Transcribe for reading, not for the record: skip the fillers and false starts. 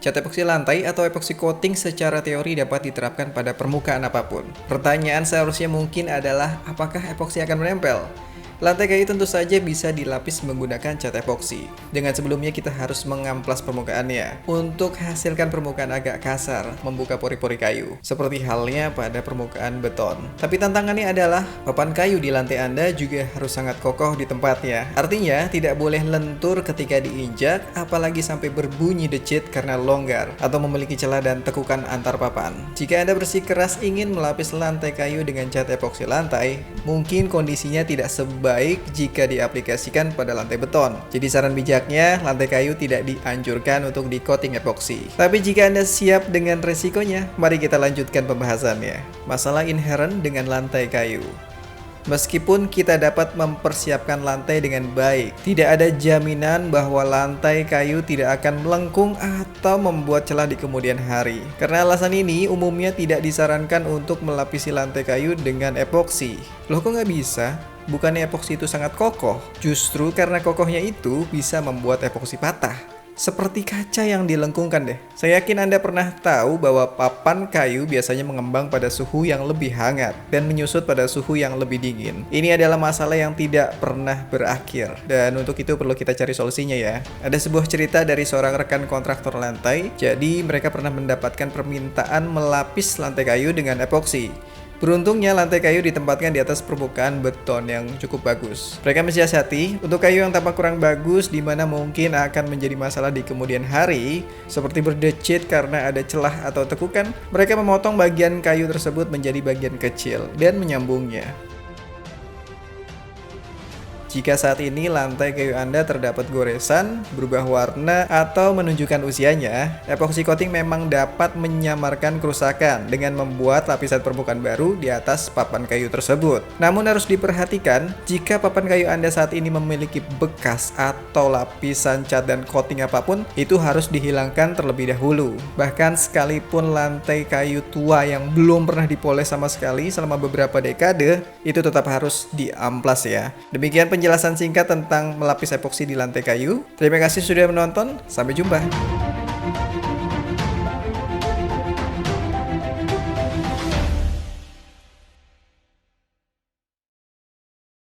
Cat epoksi lantai atau epoksi coating secara teori dapat diterapkan pada permukaan apapun. Pertanyaan seharusnya mungkin adalah apakah epoksi akan menempel? Lantai kayu tentu saja bisa dilapis menggunakan cat epoksi. Dengan sebelumnya kita harus mengamplas permukaannya untuk hasilkan permukaan agak kasar, membuka pori-pori kayu, seperti halnya pada permukaan beton. Tapi tantangannya adalah papan kayu di lantai Anda juga harus sangat kokoh di tempatnya. Artinya tidak boleh lentur ketika diinjak, apalagi sampai berbunyi decit karena longgar atau memiliki celah dan tekukan antar papan. Jika Anda bersikeras ingin melapis lantai kayu dengan cat epoksi lantai, mungkin kondisinya tidak sebaik jika diaplikasikan pada lantai beton. Jadi saran bijaknya, lantai kayu tidak dianjurkan untuk di coating epoksi. Tapi jika Anda siap dengan resikonya, mari kita lanjutkan pembahasannya. Masalah inherent dengan lantai kayu. Meskipun kita dapat mempersiapkan lantai dengan baik, tidak ada jaminan bahwa lantai kayu tidak akan melengkung atau membuat celah di kemudian hari. Karena alasan ini, umumnya tidak disarankan untuk melapisi lantai kayu dengan epoksi. Loh, kok nggak bisa? Bukannya epoksi itu sangat kokoh? Justru karena kokohnya itu bisa membuat epoksi patah. Seperti kaca yang dilengkungkan deh. Saya yakin Anda pernah tahu bahwa papan kayu biasanya mengembang pada suhu yang lebih hangat dan menyusut pada suhu yang lebih dingin. Ini adalah masalah yang tidak pernah berakhir. Dan untuk itu perlu kita cari solusinya ya. Ada sebuah cerita dari seorang rekan kontraktor lantai. Jadi mereka pernah mendapatkan permintaan melapis lantai kayu dengan epoksi. Beruntungnya lantai kayu ditempatkan di atas permukaan beton yang cukup bagus. Mereka mensiasati untuk kayu yang tampak kurang bagus di mana mungkin akan menjadi masalah di kemudian hari, seperti berdecit karena ada celah atau tekukan. Mereka memotong bagian kayu tersebut menjadi bagian kecil dan menyambungnya. Jika saat ini lantai kayu Anda terdapat goresan, berubah warna, atau menunjukkan usianya, epoxy coating memang dapat menyamarkan kerusakan dengan membuat lapisan permukaan baru di atas papan kayu tersebut. Namun harus diperhatikan, jika papan kayu Anda saat ini memiliki bekas atau lapisan cat dan coating apapun, itu harus dihilangkan terlebih dahulu. Bahkan sekalipun lantai kayu tua yang belum pernah dipoles sama sekali selama beberapa dekade, itu tetap harus diamplas ya. Demikian penjelasan singkat tentang melapis epoksi di lantai kayu. Terima kasih sudah menonton, sampai jumpa.